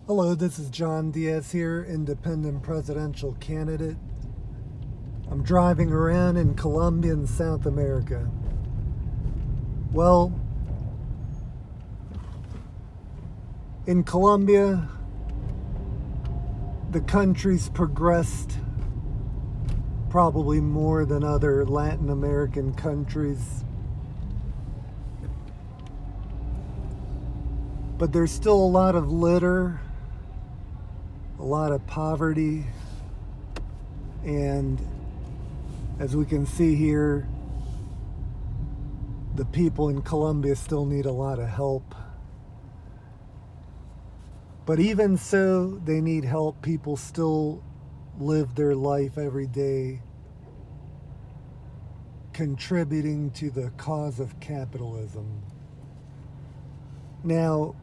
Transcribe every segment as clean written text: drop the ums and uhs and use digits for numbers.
Hello, this is John Diaz here, independent presidential candidate. I'm driving around in Colombia and South America. Well, in Colombia, the country's progressed probably more than other Latin American countries. But there's still a lot of litter, a lot of poverty, and as we can see here, the people in Colombia still need a lot of help. But even so, they need help. People still live their life every day contributing to the cause of capitalism. Now,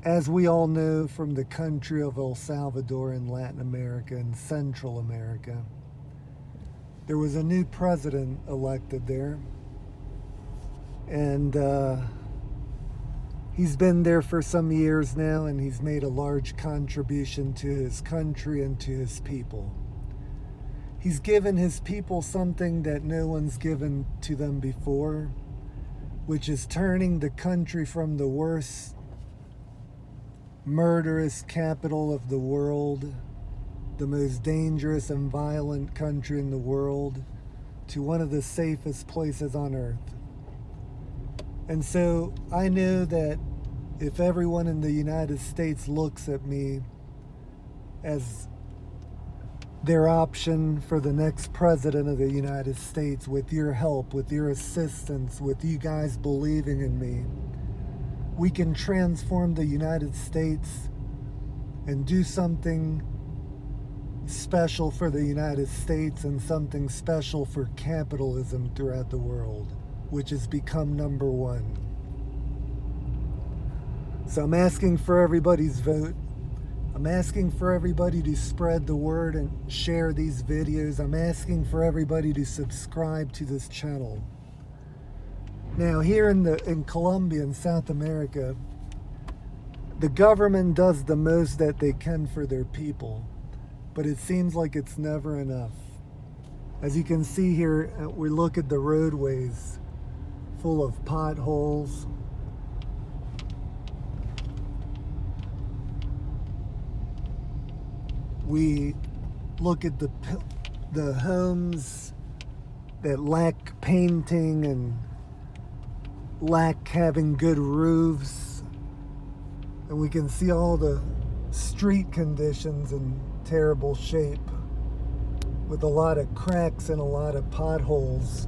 as we all know from the country of El Salvador in Latin America and Central America, there was a new president elected there. And he's been there for some years now, and he's made a large contribution to his country and to his people. He's given his people something that no one's given to them before, which is turning the country from the worst murderous capital of the world, the most dangerous and violent country in the world, to one of the safest places on earth. And so I know that if everyone in the United States looks at me as their option for the next president of the United States, with your help, with your assistance, with you guys believing in me, we can transform the United States and do something special for the United States and something special for capitalism throughout the world, which has become number one. So I'm asking for everybody's vote. I'm asking for everybody to spread the word and share these videos. I'm asking for everybody to subscribe to this channel. Now, here in Colombia and South America, the government does the most that they can for their people, but it seems like it's never enough. As you can see here, we look at the roadways full of potholes. We look at the homes that lack painting and lack having good roofs, and we can see all the street conditions in terrible shape with a lot of cracks and a lot of potholes.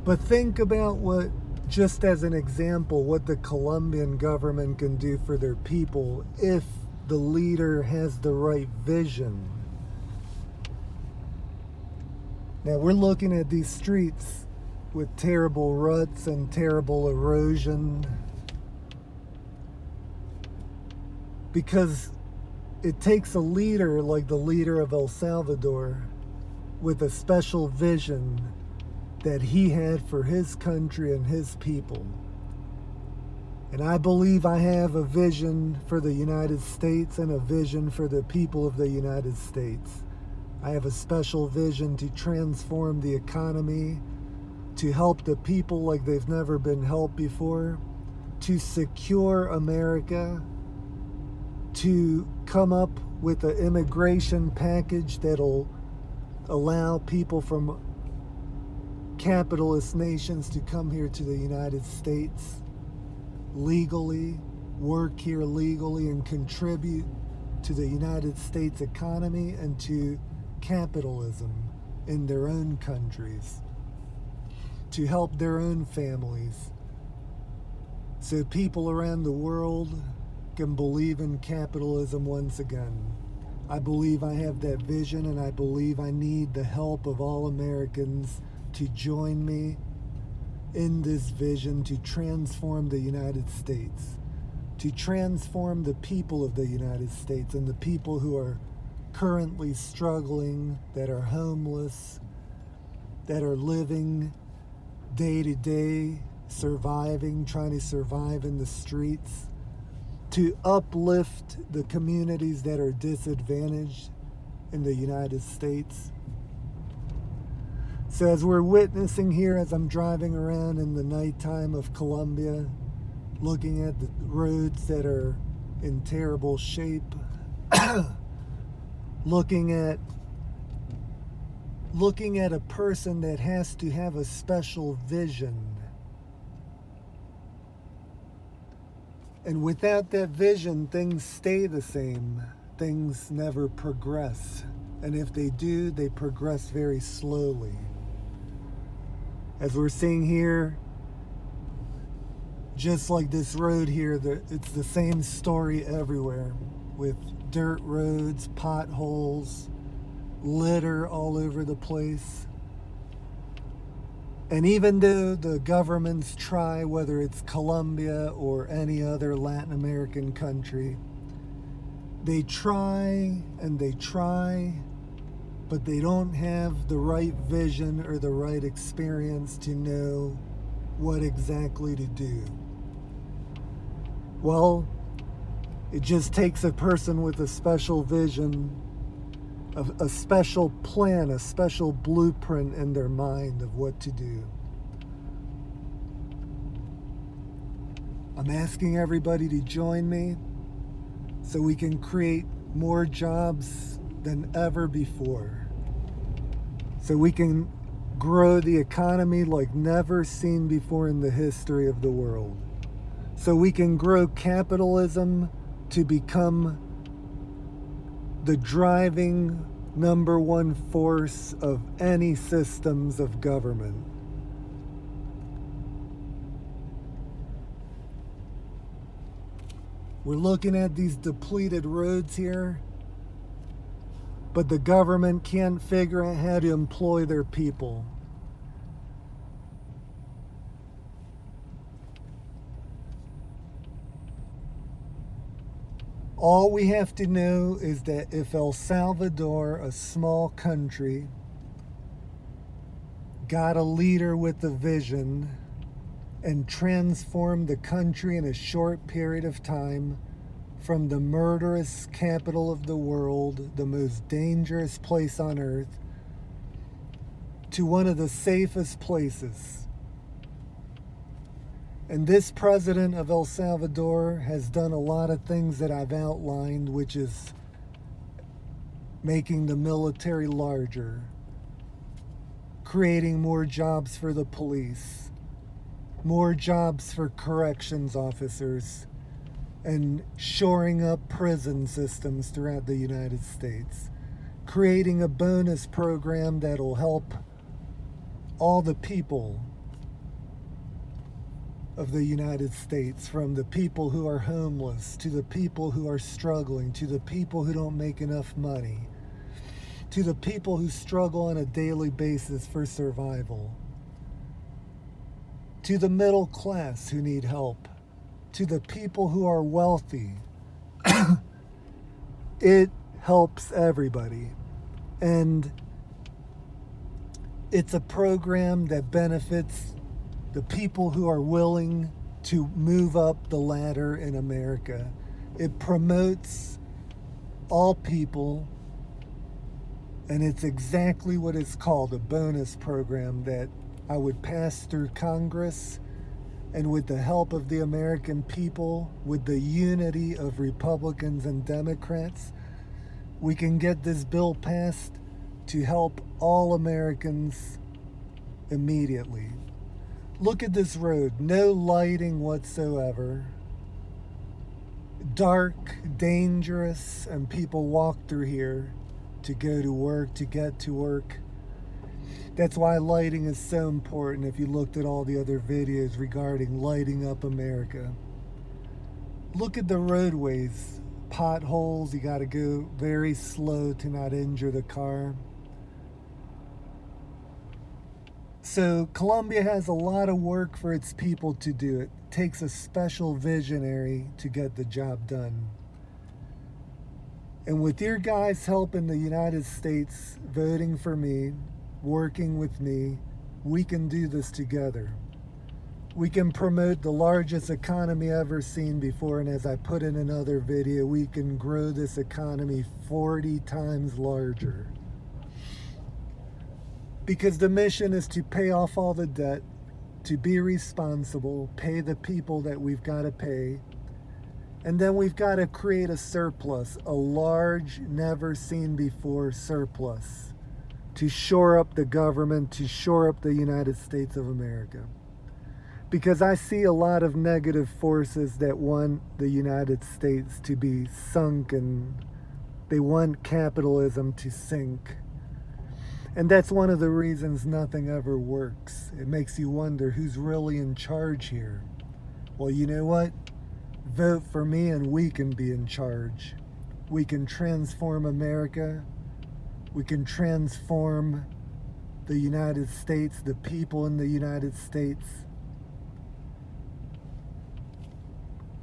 But think about what, just as an example, what the Colombian government can do for their people if the leader has the right vision. Now, we're looking at these streets with terrible ruts and terrible erosion because it takes a leader like the leader of El Salvador with a special vision that he had for his country and his people. And I believe I have a vision for the United States and a vision for the people of the United States. I have a special vision to transform the economy, to help the people like they've never been helped before, to secure America, to come up with an immigration package that'll allow people from capitalist nations to come here to the United States legally, work here legally, and contribute to the United States economy and to capitalism in their own countries, to help their own families, so people around the world can believe in capitalism once again. I believe I have that vision, and I believe I need the help of all Americans to join me in this vision to transform the United States, to transform the people of the United States and the people who are currently struggling, that are homeless, that are living day to day, surviving, trying to survive in the streets, to uplift the communities that are disadvantaged in the United States. So as we're witnessing here, as I'm driving around in the nighttime of Colombia, looking at the roads that are in terrible shape, looking at a person that has to have a special vision. And without that vision, things stay the same. Things never progress. And if they do, they progress very slowly. As we're seeing here, just like this road here, it's the same story everywhere, with dirt roads, potholes, litter all over the place. And even though the governments try, whether it's Colombia or any other Latin American country, they try and they try, but they don't have the right vision or the right experience to know what exactly to do. Well, it just takes a person with a special vision, a special plan, a special blueprint in their mind of what to do. I'm asking everybody to join me so we can create more jobs than ever before. So we can grow the economy like never seen before in the history of the world. So we can grow capitalism to become the driving number one force of any systems of government. We're looking at these depleted roads here, but the government can't figure out how to employ their people. All we have to know is that if El Salvador, a small country, got a leader with a vision and transformed the country in a short period of time from the murderous capital of the world, the most dangerous place on earth, to one of the safest places. And this president of El Salvador has done a lot of things that I've outlined, which is making the military larger, creating more jobs for the police, more jobs for corrections officers, and shoring up prison systems throughout the United States, creating a bonus program that'll help all the people of the United States, from the people who are homeless, to the people who are struggling, to the people who don't make enough money, to the people who struggle on a daily basis for survival, to the middle class who need help, to the people who are wealthy. It helps everybody. And it's a program that benefits the people who are willing to move up the ladder in America. It promotes all people, and it's exactly what it's called, a bonus program that I would pass through Congress, and with the help of the American people, with the unity of Republicans and Democrats, we can get this bill passed to help all Americans immediately. Look at this road, no lighting whatsoever. Dark, dangerous, and people walk through here to go to work, to get to work. That's why lighting is so important if you looked at all the other videos regarding lighting up America. Look at the roadways, potholes, you gotta go very slow to not injure the car. So Colombia has a lot of work for its people to do. It takes a special visionary to get the job done. And with your guys' help in the United States, voting for me, working with me, We can do this together. We can promote the largest economy ever seen before, and as I put in another video, we can grow this economy 40 times larger. Because the mission is to pay off all the debt, to be responsible, pay the people that we've got to pay, and then we've got to create a surplus, a large, never seen before surplus, to shore up the government, to shore up the United States of America. Because I see a lot of negative forces that want the United States to be sunken. They want capitalism to sink. And that's one of the reasons nothing ever works. It makes you wonder who's really in charge here. Well, you know what? Vote for me and we can be in charge. We can transform America. We can transform the United States, the people in the United States.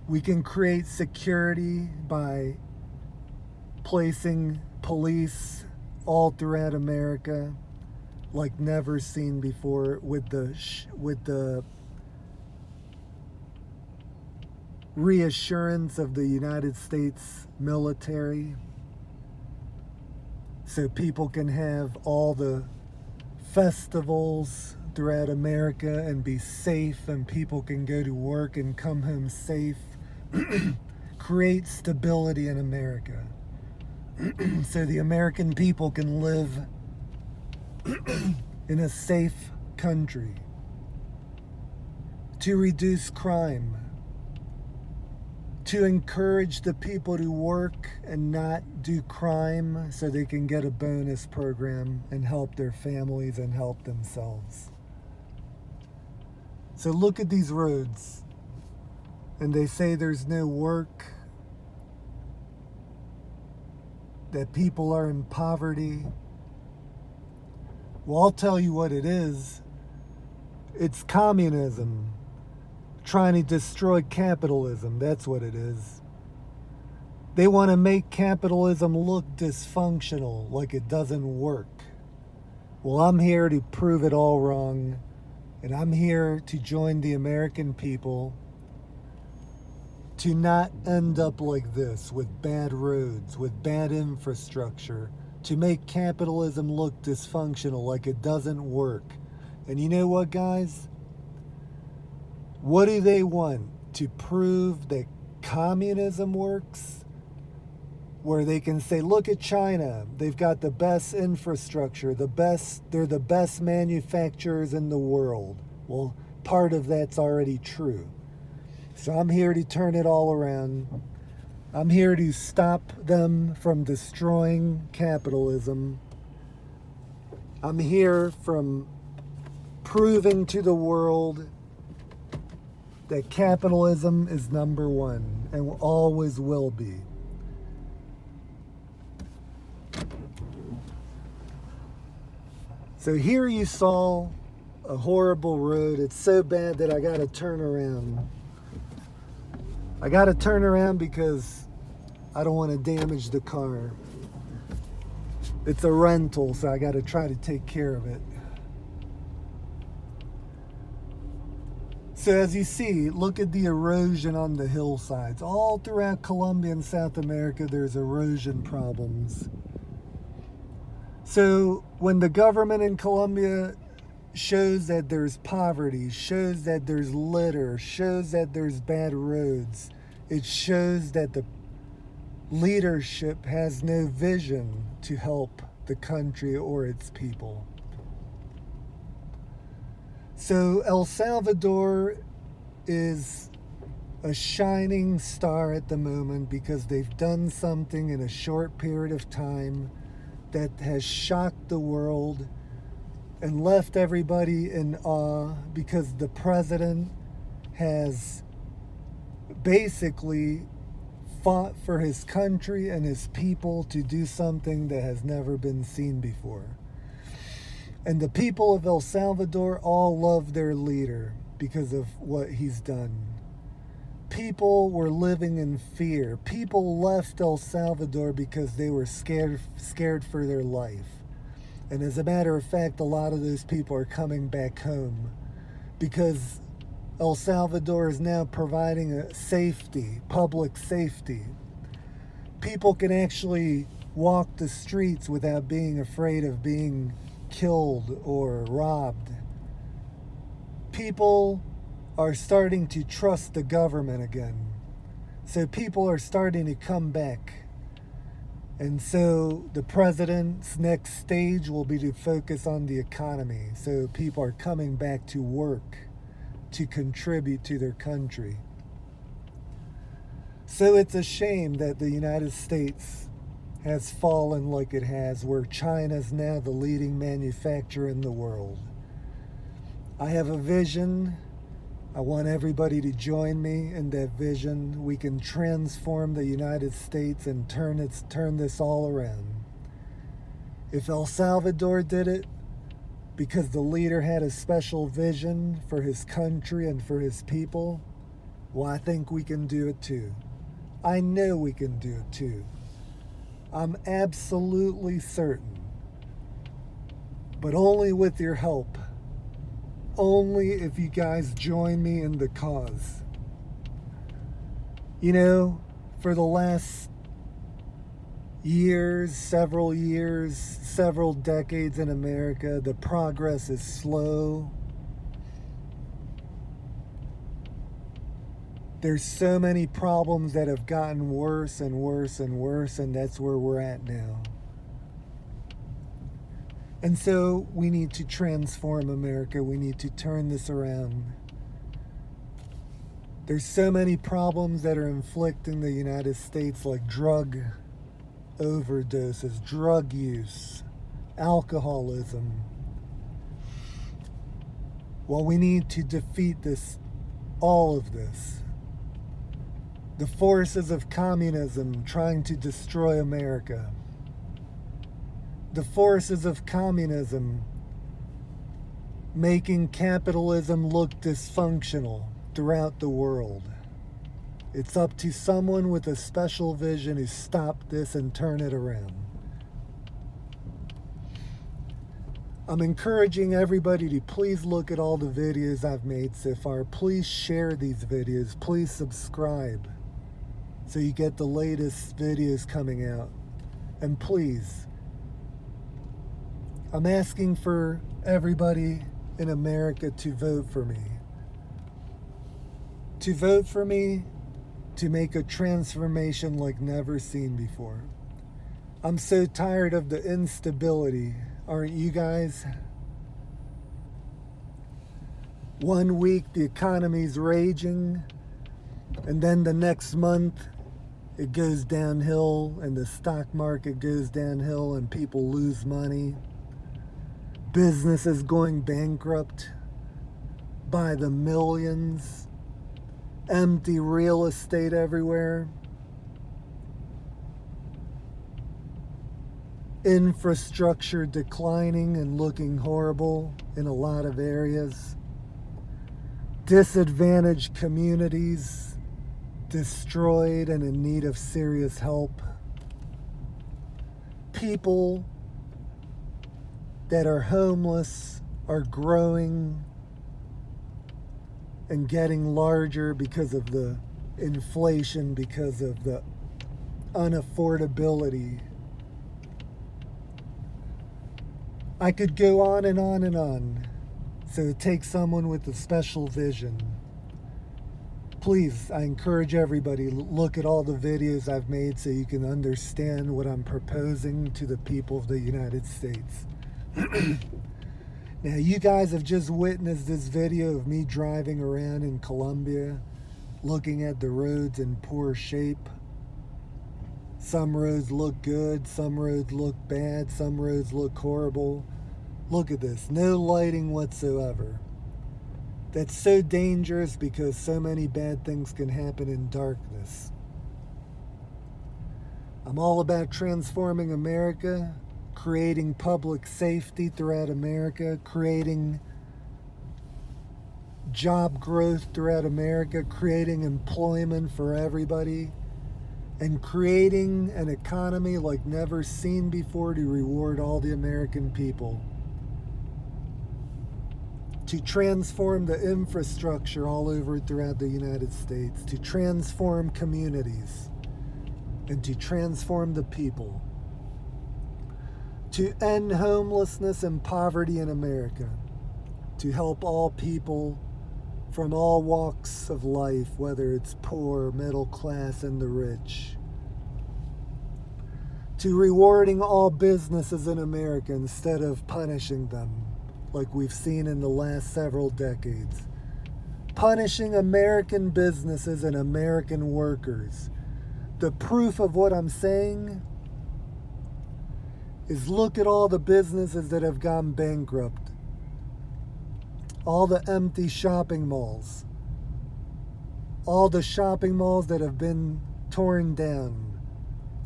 We can create security by placing police all throughout America like never seen before, with the reassurance of the United States military, so people can have all the festivals throughout America and be safe, and people can go to work and come home safe. Create stability in America so the American people can live in a safe country. To reduce crime, to encourage the people to work and not do crime so they can get a bonus program and help their families and help themselves. So look at these roads, and they say there's no work, that people are in poverty. Well, I'll tell you what it is. It's communism trying to destroy capitalism. That's what it is. They want to make capitalism look dysfunctional, like it doesn't work. Well, I'm here to prove it all wrong, and I'm here to join the American people to not end up like this, with bad roads, with bad infrastructure, to make capitalism look dysfunctional, like it doesn't work. And you know what, guys? What do they want? To prove that communism works? Where they can say, look at China, they've got the best infrastructure, they're the best manufacturers in the world. Well, part of that's already true. So I'm here to turn it all around. I'm here to stop them from destroying capitalism. I'm here from proving to the world that capitalism is number one and always will be. So here you saw a horrible road. It's so bad that I got to turn around. I got to turn around because I don't want to damage the car. It's a rental, so I got to try to take care of it. So as you see, look at the erosion on the hillsides. All throughout Colombia and South America, there's erosion problems. So when the government in Colombia shows that there's poverty, shows that there's litter, shows that there's bad roads, it shows that the leadership has no vision to help the country or its people. So El Salvador is a shining star at the moment because they've done something in a short period of time that has shocked the world and left everybody in awe, because the president has basically fought for his country and his people to do something that has never been seen before. And the people of El Salvador all love their leader because of what he's done. People were living in fear. People left El Salvador because they were scared for their life. And as a matter of fact, a lot of those people are coming back home because El Salvador is now providing a safety, public safety. People can actually walk the streets without being afraid of being killed or robbed. People are starting to trust the government again. So people are starting to come back. And so the president's next stage will be to focus on the economy. So people are coming back to work, to contribute to their country. So it's a shame that the United States has fallen like it has, where China's now the leading manufacturer in the world. I have a vision. I want everybody to join me in that vision. We can transform the United States and turn this all around. If El Salvador did it, because the leader had a special vision for his country and for his people, well, I think we can do it too. I know we can do it too. I'm absolutely certain. But only with your help. Only if you guys join me in the cause. You know, for the last several years, several decades in America, the progress is slow. There's so many problems that have gotten worse and worse and worse, and that's where we're at now. And so we need to transform America. We need to turn this around. There's so many problems that are inflicting the United States, like drug overdoses, drug use, alcoholism. Well, we need to defeat all of this. The forces of communism trying to destroy America. The forces of communism making capitalism look dysfunctional throughout the world. It's up to someone with a special vision to stop this and turn it around. I'm encouraging everybody to please look at all the videos I've made so far. Please share these videos. Please subscribe so you get the latest videos coming out. And please, I'm asking for everybody in America to vote for me. To vote for me to make a transformation like never seen before. I'm so tired of the instability. Aren't you guys? One week the economy's raging, and then the next month it goes downhill and the stock market goes downhill and people lose money. Businesses going bankrupt by the millions. Empty real estate everywhere. Infrastructure declining and looking horrible in a lot of areas. Disadvantaged communities destroyed and in need of serious help. People that are homeless are growing and getting larger because of the inflation, because of the unaffordability. I could go on and on and on. So it takes someone with a special vision. Please, I encourage everybody, look at all the videos I've made so you can understand what I'm proposing to the people of the United States. Now, you guys have just witnessed this video of me driving around in Colombia, looking at the roads in poor shape. Some roads look good, some roads look bad, some roads look horrible. Look at this, no lighting whatsoever. That's so dangerous because so many bad things can happen in darkness. I'm all about transforming America, creating public safety throughout America, creating job growth throughout America, creating employment for everybody. and creating an economy like never seen before to reward all the American people, to transform the infrastructure all over throughout the United States, to transform communities, and to transform the people, to end homelessness and poverty in America, to help all people from all walks of life, whether it's poor, middle class, and the rich, to rewarding all businesses in America instead of punishing them like we've seen in the last several decades. Punishing American businesses and American workers. The proof of what I'm saying is look at all the businesses that have gone bankrupt. All the empty shopping malls. All the shopping malls that have been torn down.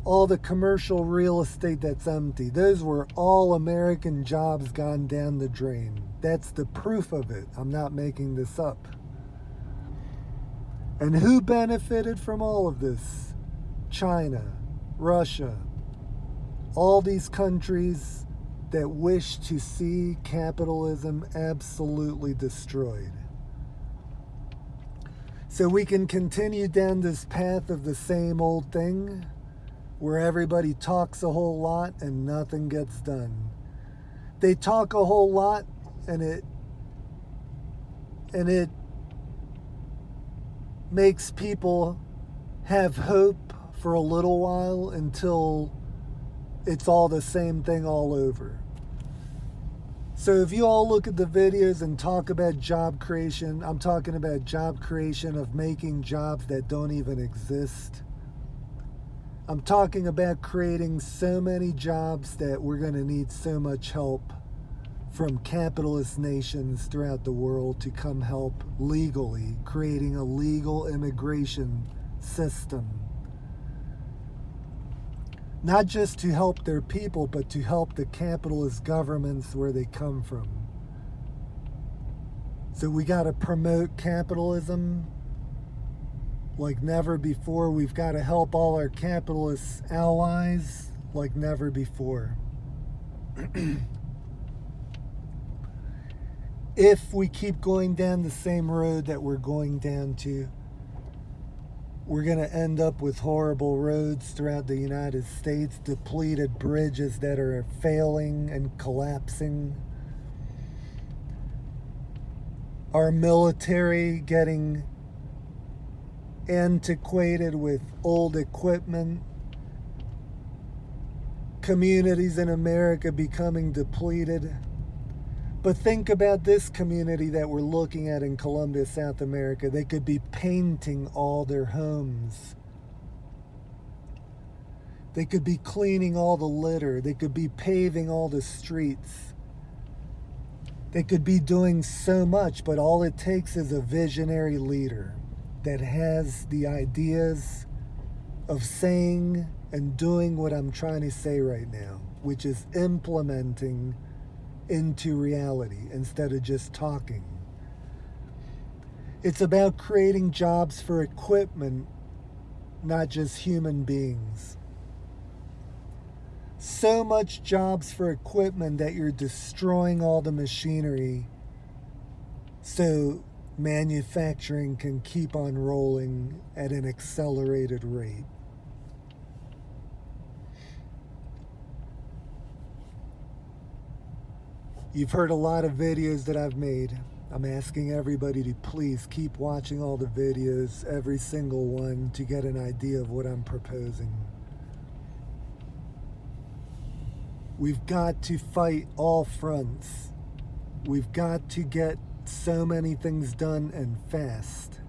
All the commercial real estate that's empty. Those were all American jobs gone down the drain. That's the proof of it. I'm not making this up. And who benefited from all of this? China, Russia, all these countries that wish to see capitalism absolutely destroyed. So we can continue down this path of the same old thing, where everybody talks a whole lot and nothing gets done. They talk a whole lot and it makes people have hope for a little while until it's all the same thing all over. So if you all look at the videos and talk about job creation, I'm talking about job creation of making jobs that don't even exist. I'm talking about creating so many jobs that we're going to need so much help from capitalist nations throughout the world to come help legally, creating a legal immigration system. Not just to help their people, but to help the capitalist governments where they come from. So we got to promote capitalism like never before. We've got to help all our capitalist allies like never before. If we keep going down the same road that we're going down to, we're going to end up with horrible roads throughout the United States, depleted bridges that are failing and collapsing, our military getting antiquated with old equipment, communities in America becoming depleted. But think about this community that we're looking at in Colombia, South America. They could be painting all their homes. They could be cleaning all the litter. They could be paving all the streets. They could be doing so much, but all it takes is a visionary leader that has the ideas of saying and doing what I'm trying to say right now, which is implementing into reality instead of just talking. It's about creating jobs for equipment, not just human beings. So much jobs for equipment that you're destroying all the machinery so manufacturing can keep on rolling at an accelerated rate. You've heard a lot of videos that I've made. I'm asking everybody to please keep watching all the videos, every single one, to get an idea of what I'm proposing. We've got to fight all fronts. We've got to get so many things done and fast.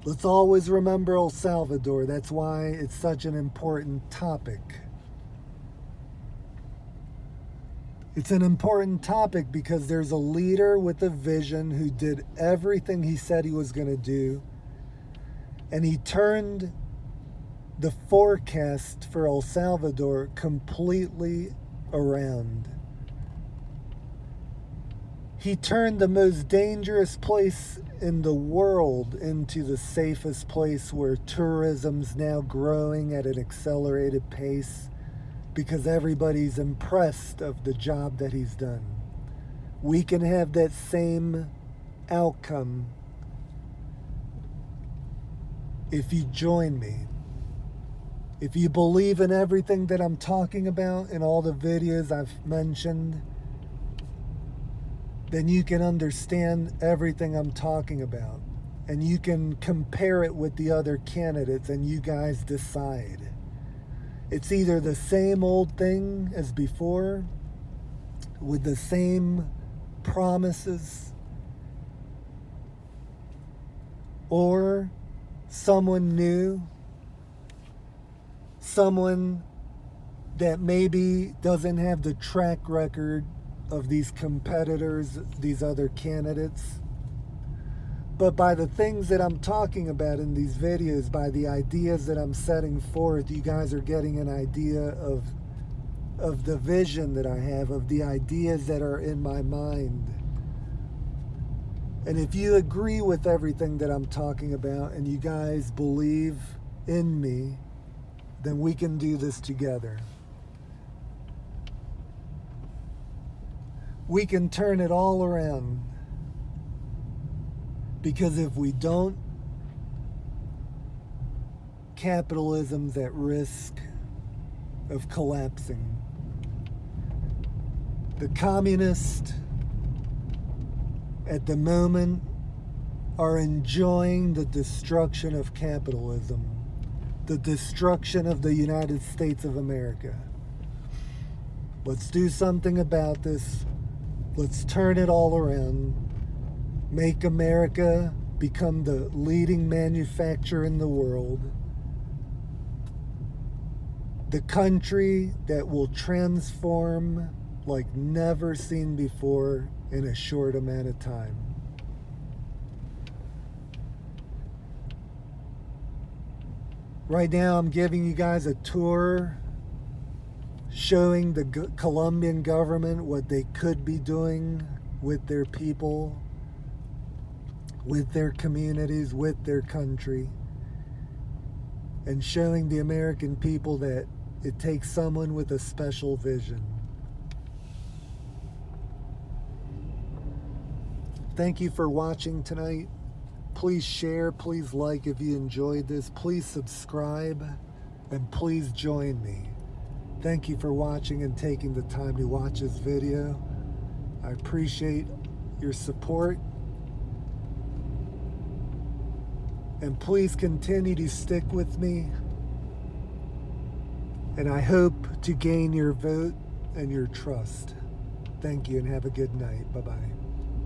Let's always remember El Salvador. That's why it's such an important topic. It's an important topic because there's a leader with a vision who did everything he said he was going to do, and he turned the forecast for El Salvador completely around. He turned the most dangerous place in the world into the safest place where tourism's now growing at an accelerated pace because everybody's impressed of the job that he's done. We can have that same outcome if you join me. If you believe in everything that I'm talking about in all the videos I've mentioned, then you can understand everything I'm talking about. And you can compare it with the other candidates and you guys decide. It's either the same old thing as before, with the same promises, or someone new, someone that maybe doesn't have the track record of these competitors, these other candidates. But by the things that I'm talking about in these videos, by the ideas that I'm setting forth, you guys are getting an idea of the vision that I have, of the ideas that are in my mind. And if you agree with everything that I'm talking about and you guys believe in me, then we can do this together. We can turn it all around. Because if we don't, capitalism's at risk of collapsing. The communists at the moment are enjoying the destruction of capitalism, the destruction of the United States of America. Let's do something about this. Let's turn it all around. Make America become the leading manufacturer in the world. The country that will transform like never seen before in a short amount of time. Right now I'm giving you guys a tour showing the Colombian government what they could be doing with their people, with their communities, with their country, and showing the American people that it takes someone with a special vision. Thank you for watching tonight. Please share, please like if you enjoyed this. Please subscribe, and please join me. Thank you for watching and taking the time to watch this video. I appreciate your support. And please continue to stick with me. And I hope to gain your vote and your trust. Thank you and have a good night. Bye-bye.